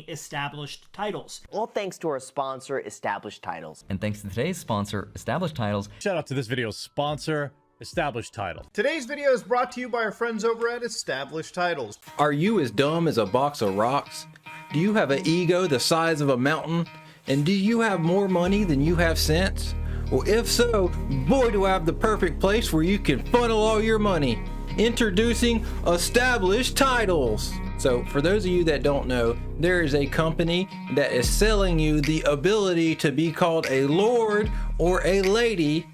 established titles. All thanks to our sponsor, Established Titles. And thanks to today's sponsor, Established Titles. Shout out to this video's sponsor, Established Titles. Today's video is brought to you by our friends over at Established Titles. Are you as dumb as a box of rocks? Do you have an ego the size of a mountain? And do you have more money than you have sense? Well, if so, boy, do I have the perfect place where you can funnel all your money. Introducing Established Titles. So for those of you that don't know, there is a company that is selling you the ability to be called a lord or a lady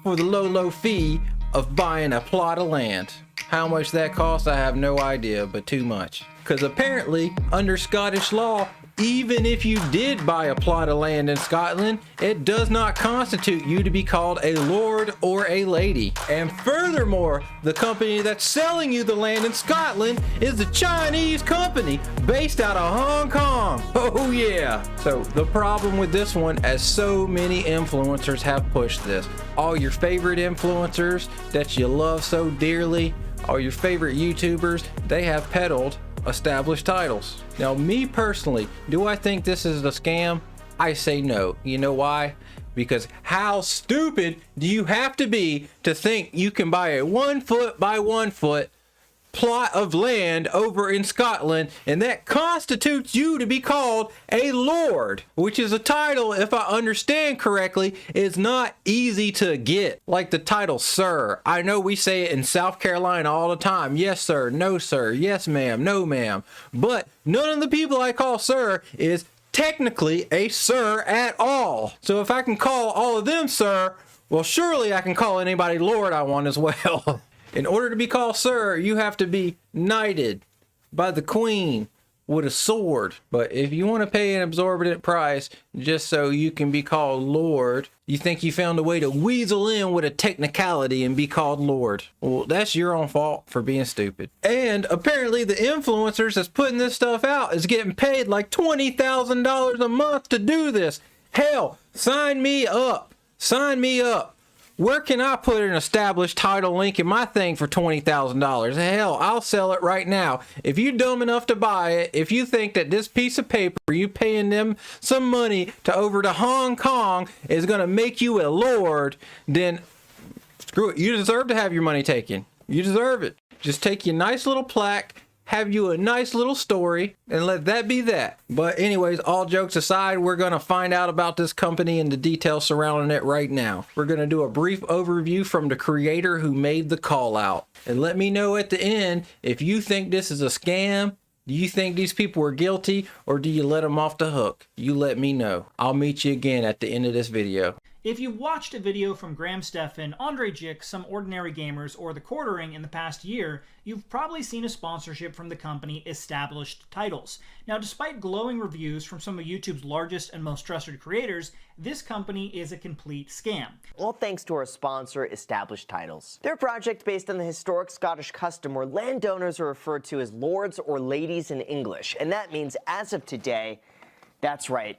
for the low fee of buying a plot of land. How much that costs, I have no idea, but too much. Because apparently, under Scottish law, even if you did buy a plot of land in Scotland, it does not constitute you to be called a lord or a lady. And furthermore, the company that's selling you the land in Scotland is a Chinese company based out of Hong Kong. Oh yeah. So the problem with this one, as so many influencers have pushed this, all your favorite influencers that you love so dearly, all your favorite YouTubers, they have peddled Established Titles. Now, me personally, do I think this is a scam? I say no. You know why? Because how stupid do you have to be to think you can buy a 1 foot by 1 foot plot of land over in Scotland and that constitutes you to be called a lord, which is a title, if I understand correctly, is not easy to get. Like the title sir. I know we say it in South Carolina all the time. Yes sir, no sir, yes ma'am, no ma'am. But none of the people I call sir is technically a sir at all. So if I can call all of them sir, well surely I can call anybody lord I want as well. In order to be called sir, you have to be knighted by the queen with a sword. But if you want to pay an exorbitant price just so you can be called lord, you think you found a way to weasel in with a technicality and be called lord. Well, that's your own fault for being stupid. And apparently the influencers that's putting this stuff out is getting paid like $20,000 a month to do this. Hell, sign me up. Sign me up. Where can I put an established title link in my thing for $20,000? Hell, I'll sell it right now. If you're dumb enough to buy it, if you think that this piece of paper, you paying them some money to over to Hong Kong is going to make you a lord, then screw it. You deserve to have your money taken. You deserve it. Just take your nice little plaque, have you a nice little story, and let that be that. But anyways, all jokes aside, we're going to find out about this company and the details surrounding it right now. We're going to do a brief overview from the creator who made the call out. And let me know at the end if you think this is a scam. Do you think these people are guilty, or do you let them off the hook? You let me know. I'll meet you again at the end of this video. If you've watched a video from Graham Stephan, Andre Jick, Some Ordinary Gamers, or The Quartering in the past year, you've probably seen a sponsorship from the company Established Titles. Now, despite glowing reviews from some of YouTube's largest and most trusted creators, this company is a complete scam. All thanks to our sponsor, Established Titles. Their project based on the historic Scottish custom where landowners are referred to as lords or ladies in English. And that means, as of today, that's right,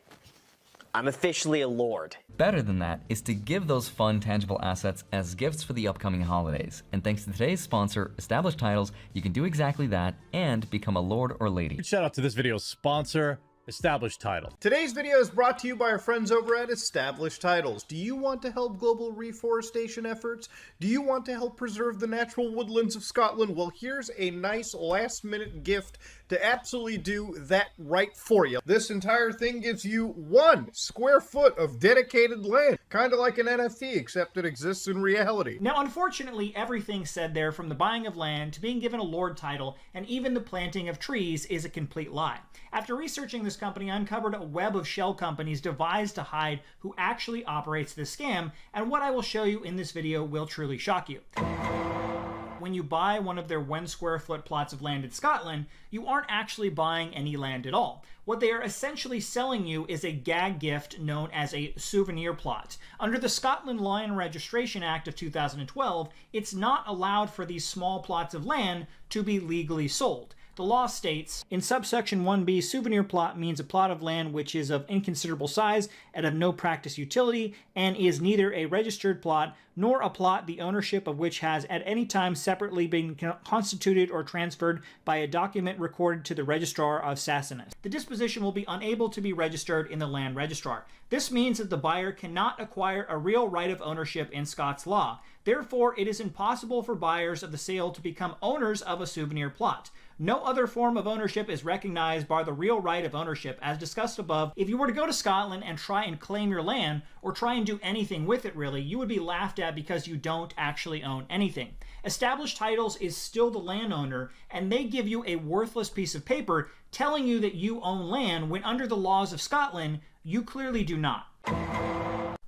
I'm officially a lord. Better than that is to give those fun, tangible assets as gifts for the upcoming holidays. And thanks to today's sponsor, Established Titles, you can do exactly that and become a lord or lady. Shout out to this video's sponsor, Established Titles. Today's video is brought to you by our friends over at Established Titles. Do you want to help global reforestation efforts? Do you want to help preserve the natural woodlands of Scotland? Well, here's a nice last-minute gift to absolutely do that right for you. This entire thing gives you 1 square foot of dedicated land, kind of like an NFT, except it exists in reality. Now, unfortunately, everything said there, from the buying of land to being given a lord title and even the planting of trees, is a complete lie. After researching this company, I uncovered a web of shell companies devised to hide who actually operates this scam, and what I will show you in this video will truly shock you. When you buy one of their 1 square foot plots of land in Scotland, you aren't actually buying any land at all. What they are essentially selling you is a gag gift known as a souvenir plot. Under the Scotland Law and Registration Act of 2012, it's not allowed for these small plots of land to be legally sold. The law states, in subsection 1b, souvenir plot means a plot of land which is of inconsiderable size and of no practice utility, and is neither a registered plot nor a plot the ownership of which has at any time separately been constituted or transferred by a document recorded to the registrar of Sassanus. The disposition will be unable to be registered in the land registrar. This means that the buyer cannot acquire a real right of ownership in Scots law. Therefore, it is impossible for buyers of the sale to become owners of a souvenir plot. No other form of ownership is recognized by the real right of ownership, as discussed above. If you were to go to Scotland and try and claim your land, or try and do anything with it really, you would be laughed at because you don't actually own anything. Established Titles is still the landowner, and they give you a worthless piece of paper telling you that you own land when under the laws of Scotland, you clearly do not.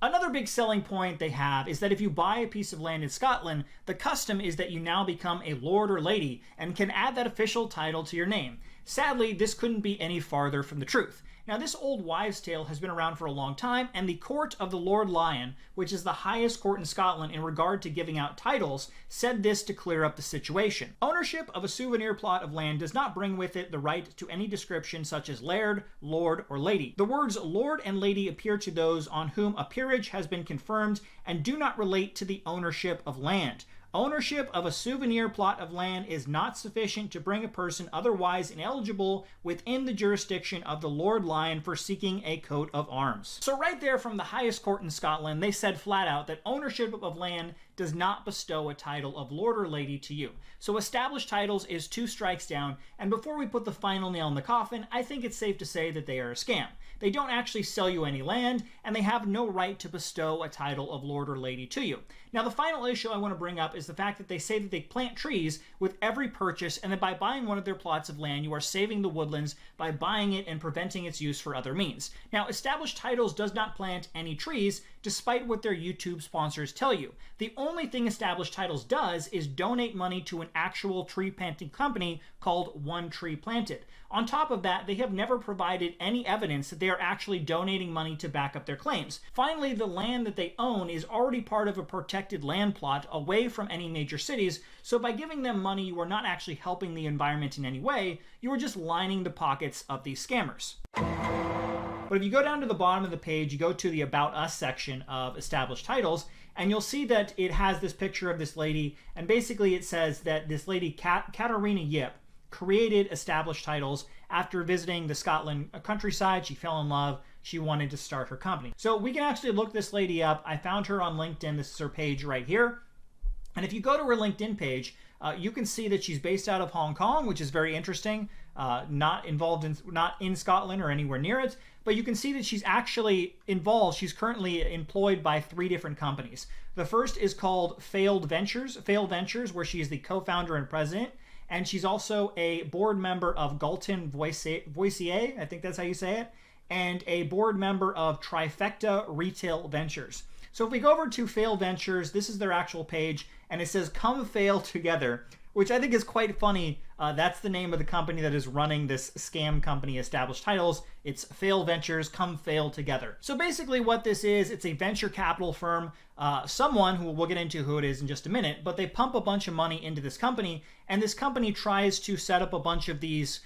Another big selling point they have is that if you buy a piece of land in Scotland, the custom is that you now become a lord or lady and can add that official title to your name. Sadly, this couldn't be any farther from the truth. Now, this old wives' tale has been around for a long time, and the Court of the Lord Lion, which is the highest court in Scotland in regard to giving out titles, said this to clear up the situation. Ownership of a souvenir plot of land does not bring with it the right to any description such as laird, lord, or lady. The words lord and lady appear to those on whom a peerage has been confirmed and do not relate to the ownership of land. Ownership of a souvenir plot of land is not sufficient to bring a person otherwise ineligible within the jurisdiction of the Lord Lion for seeking a coat of arms. So right there from the highest court in Scotland, they said flat out that ownership of land does not bestow a title of lord or lady to you. So Established Titles is 2 strikes down, and before we put the final nail in the coffin, I think it's safe to say that they are a scam. They don't actually sell you any land, and they have no right to bestow a title of lord or lady to you. Now, the final issue I want to bring up is the fact that they say that they plant trees with every purchase, and that by buying one of their plots of land, you are saving the woodlands by buying it and preventing its use for other means. Now, Established Titles does not plant any trees, despite what their YouTube sponsors tell you. The only thing Established Titles does is donate money to an actual tree planting company called One Tree Planted. On top of that, they have never provided any evidence that they are actually donating money to back up their claims. Finally, the land that they own is already part of a protected land plot away from any major cities, so by giving them money, you are not actually helping the environment in any way, you are just lining the pockets of these scammers. But if you go down to the bottom of the page, you go to the About Us section of Established Titles, and you'll see that it has this picture of this lady, and basically it says that this lady, Katarina Yip, created Established Titles after visiting the Scotland countryside. She fell in love. She wanted to start her company. So we can actually look this lady up. I found her on LinkedIn. This is her page right here. And if you go to her LinkedIn page, you can see that she's based out of Hong Kong, which is very interesting. Not in Scotland or anywhere near it, but you can see that she's actually involved. She's currently employed by 3 different companies. The first is called Failed Ventures, where she is the co-founder and president, and she's also a board member of Galton Voicier, I think that's how you say it, and a board member of Trifecta Retail Ventures. So if we go over to Fail Ventures, this is their actual page, and it says "Come Fail Together," which I think is quite funny. That's the name of the company that is running this scam company, Established Titles. It's Fail Ventures, Come Fail Together. So basically what this is, it's a venture capital firm, someone who we'll get into who it is in just a minute, but they pump a bunch of money into this company, and this company tries to set up a bunch of these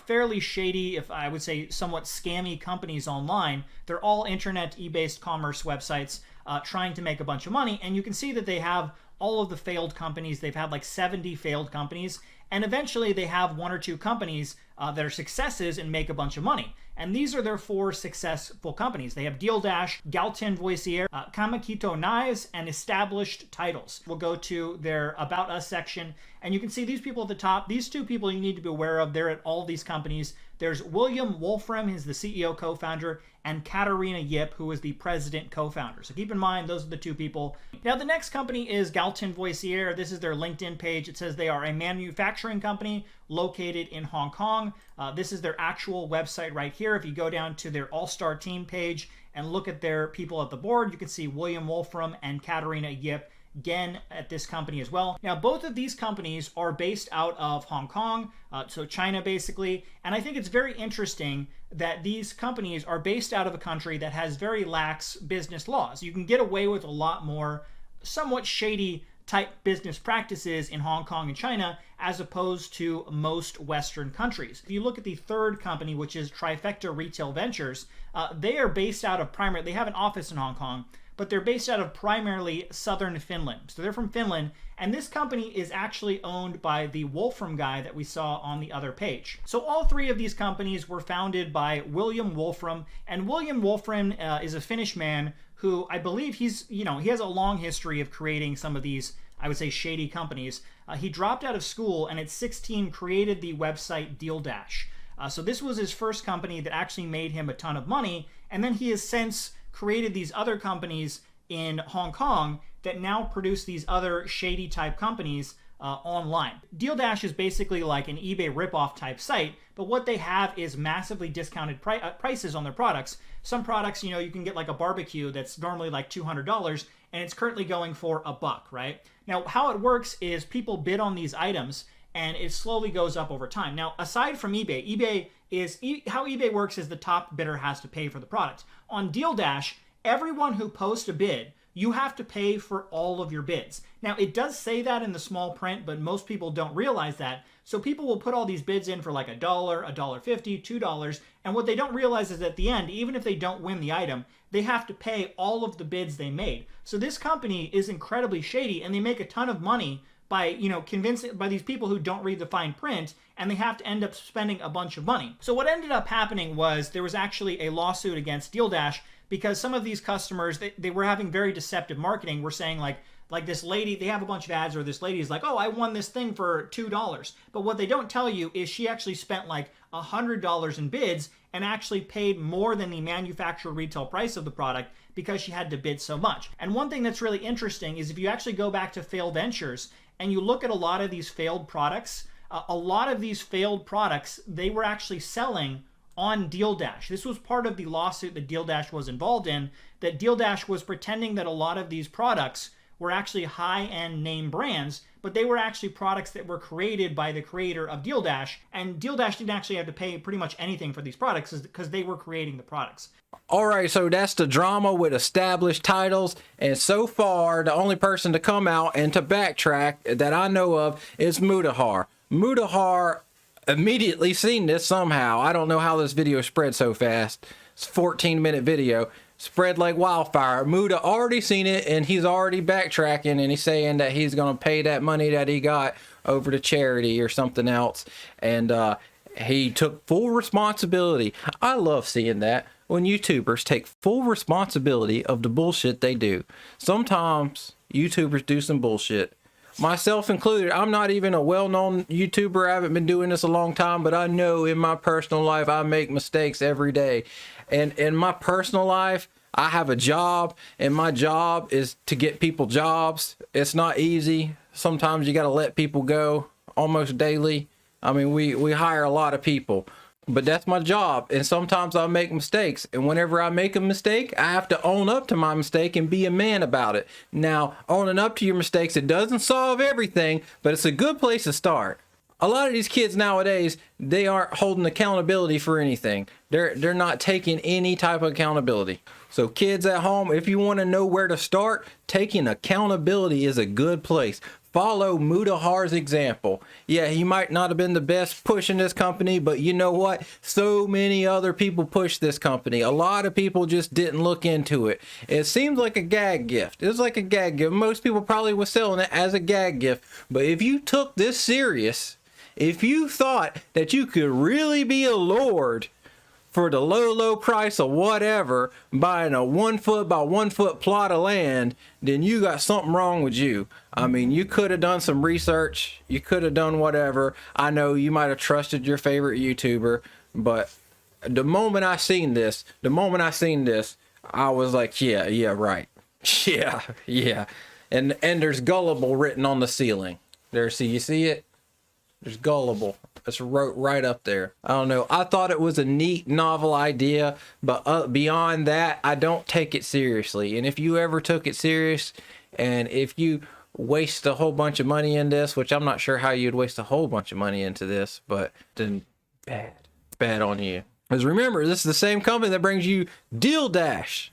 fairly shady, if I would say somewhat scammy companies online. They're all internet e-based commerce websites trying to make a bunch of money, and you can see that they have all of the failed companies. They've had like 70 failed companies, and eventually they have 1 or 2 companies that are successes and make a bunch of money. And these are their 4 successful companies. They have DealDash, Galton Voicier, Kamakito Knives, and Established Titles. We'll go to their About Us section, and you can see these people at the top. These 2 people you need to be aware of. They're at all these companies. There's William Wolfram, who's the CEO co-founder, and Katarina Yip, who is the president co-founder. So keep in mind, those are the 2 people. Now, the next company is Galton Voicier. This is their LinkedIn page. It says they are a manufacturing company located in Hong Kong. This is their actual website right here. If you go down to their all-star team page and look at their people at the board, you can see William Wolfram and Katarina Yip again at this company as well. Now, both of these companies are based out of Hong Kong, so China basically, and I think it's very interesting that these companies are based out of a country that has very lax business laws. You can get away with a lot more somewhat shady type business practices in Hong Kong and China as opposed to most Western countries. If you look at the third company, which is Trifecta Retail Ventures, they are based out of they have an office in Hong Kong, but they're based out of primarily southern Finland. So they're from Finland, and this company is actually owned by the Wolfram guy that we saw on the other page. So all three of these companies were founded by William Wolfram, and William Wolfram is a Finnish man who I believe he has a long history of creating some of these, I would say, shady companies. He dropped out of school and at 16 created the website DealDash. So this was his first company that actually made him a ton of money, and then he has since created these other companies in Hong Kong that now produce these other shady type companies online. DealDash is basically like an eBay ripoff type site, but what they have is massively discounted prices on their products. Some products, you can get like a barbecue that's normally like $200 and it's currently going for $1, right? Now, how it works is people bid on these items and it slowly goes up over time. Now, aside from eBay, how eBay works is the top bidder has to pay for the product. On DealDash, everyone who posts a bid, you have to pay for all of your bids. Now, it does say that in the small print, but most people don't realize that. So people will put all these bids in for like $1, $1.50, $2, and what they don't realize is at the end, even if they don't win the item, they have to pay all of the bids they made. So this company is incredibly shady, and they make a ton of money by convincing by these people who don't read the fine print, and they have to end up spending a bunch of money. So what ended up happening was there was actually a lawsuit against DealDash because some of these customers, they were having very deceptive marketing. We're saying like this lady, they have a bunch of ads where this lady is like, oh, I won this thing for $2. But what they don't tell you is she actually spent like $100 in bids and actually paid more than the manufacturer retail price of the product because she had to bid so much. And one thing that's really interesting is if you actually go back to failed ventures and you look at a lot of these failed products, they were actually selling on DealDash. This was part of the lawsuit that DealDash was involved in, that DealDash was pretending that a lot of these products were actually high-end name brands, but they were actually products that were created by the creator of DealDash, and DealDash didn't actually have to pay pretty much anything for these products because they were creating the products. All right, so that's the drama with established titles, and so far, the only person to come out and to backtrack that I know of is Mudahar. Mudahar immediately seen this somehow. I don't know how this video spread so fast. It's a 14-minute video. Spread like wildfire. Muda already seen it, and he's already backtracking, and he's saying that he's going to pay that money that he got over to charity or something else. And he took full responsibility. I love seeing that when YouTubers take full responsibility of the bullshit they do. Sometimes YouTubers do some bullshit. Myself included. I'm not even a well-known YouTuber. I haven't been doing this a long time, but I know in my personal life I make mistakes every day. And in my personal life, I have a job, and my job is to get people jobs. It's not easy. Sometimes you got to let people go almost daily. I mean, we hire a lot of people, but that's my job. And sometimes I'll make mistakes. And whenever I make a mistake, I have to own up to my mistake and be a man about it. Now, owning up to your mistakes, it doesn't solve everything, but it's a good place to start. A lot of these kids nowadays, they aren't holding accountability for anything. They're not taking any type of accountability. So kids at home, if you want to know where to start, taking accountability is a good place. Follow Mudahar's example. Yeah, he might not have been the best pushing this company, but you know what? So many other people pushed this company. A lot of people just didn't look into it. It seems like a gag gift. It's like a gag gift. Most people probably were selling it as a gag gift. But if you took this serious, if you thought that you could really be a lord for the low price of whatever, buying a 1 foot by 1 foot plot of land, then you got something wrong with you. I mean, you could have done some research. You could have done whatever. I know you might have trusted your favorite YouTuber, but the moment I seen this, I was like, yeah, right. Yeah. And there's gullible written on the ceiling. There, see, you see it? There's gullible. It's right up there. I don't know. I thought it was a neat, novel idea, but beyond that, I don't take it seriously. And if you ever took it serious, and if you waste a whole bunch of money in this, which I'm not sure how you'd waste a whole bunch of money into this, but then bad on you. Because remember, this is the same company that brings you DealDash.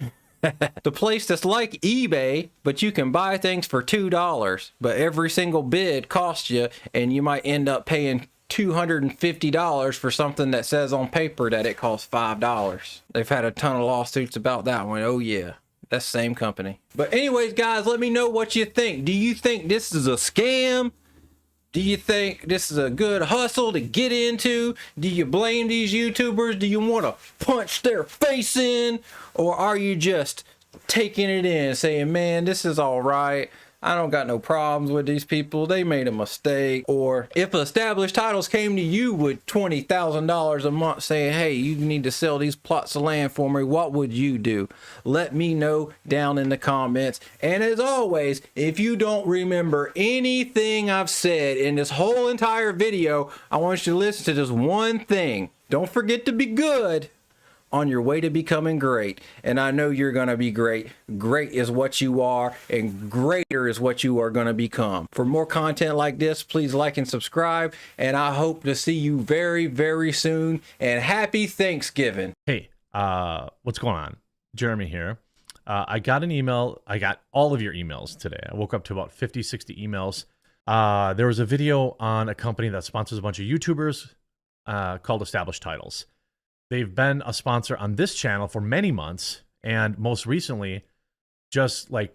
The place that's like eBay, but you can buy things for $2, but every single bid costs you, and you might end up paying $250 for something that says on paper that it costs $5. They've had a ton of lawsuits about that one. Oh yeah, that's the same company. But anyways, guys, let me know what you think. Do you think this is a scam? Do you think this is a good hustle to get into? Do you blame these YouTubers? Do you want to punch their face in? Or are you just taking it in, saying, man, this is all right. I don't got no problems with these people. They made a mistake. Or if Established Titles came to you with $20,000 a month saying, hey, you need to sell these plots of land for me, what would you do? Let me know down in the comments. And as always, if you don't remember anything I've said in this whole entire video, I want you to listen to this one thing. Don't forget to be good on your way to becoming great. And I know you're going to be great. Great is what you are, and greater is what you are going to become. For more content like this, please like and subscribe, and I hope to see you very, very soon. And happy Thanksgiving. Hey, what's going on? Jeremy here. I got an email. I got all of your emails today. I woke up to about 50, 60 emails. There was a video on a company that sponsors a bunch of YouTubers called Established Titles. They've been a sponsor on this channel for many months, and most recently, I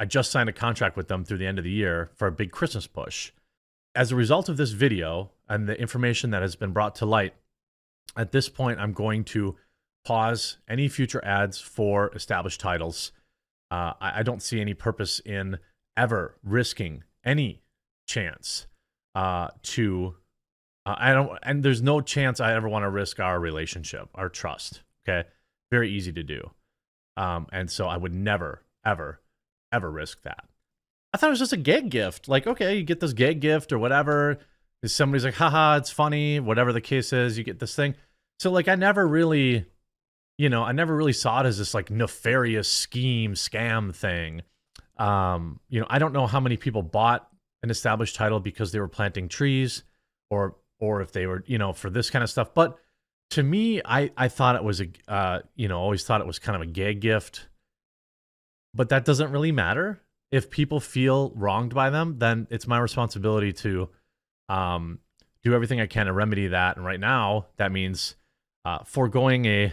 just signed a contract with them through the end of the year for a big Christmas push. As a result of this video and the information that has been brought to light, at this point, I'm going to pause any future ads for Established Titles. I don't see any purpose in ever risking any chance and there's no chance I ever want to risk our relationship, our trust. Okay. Very easy to do. And so I would never, ever, ever risk that. I thought it was just a gag gift. Like, okay, you get this gag gift or whatever. Somebody's like, haha, it's funny. Whatever the case is, you get this thing. So like, I never really saw it as this like nefarious scam thing. I don't know how many people bought an Established Title because they were planting trees or if they were, for this kind of stuff. But to me, I thought it was always thought it was kind of a gag gift. But that doesn't really matter. If people feel wronged by them, then it's my responsibility to do everything I can to remedy that. And right now, that means foregoing a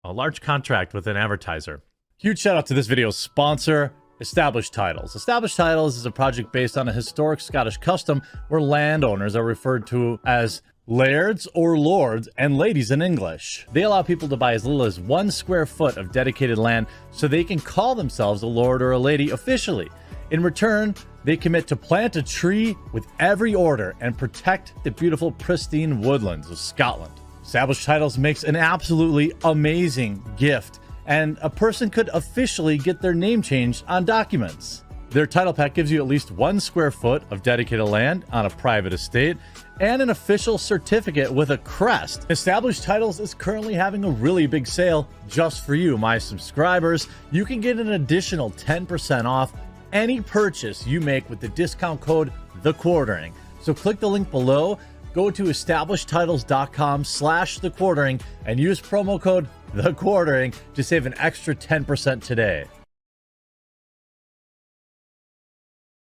large contract with an advertiser. Huge shout out to this video's sponsor, Established Titles. Established Titles is a project based on a historic Scottish custom where landowners are referred to as lairds or lords and ladies in English. They allow people to buy as little as 1 square foot of dedicated land so they can call themselves a lord or a lady officially. In return, they commit to plant a tree with every order and protect the beautiful, pristine woodlands of Scotland. Established Titles makes an absolutely amazing gift, and a person could officially get their name changed on documents. Their title pack gives you at least 1 square foot of dedicated land on a private estate and an official certificate with a crest. Established Titles is currently having a really big sale just for you, my subscribers. You can get an additional 10% off any purchase you make with the discount code TheQuartering. So click the link below, go to establishedtitles.com/thequartering and use promo code TheQuartering to save an extra 10% today.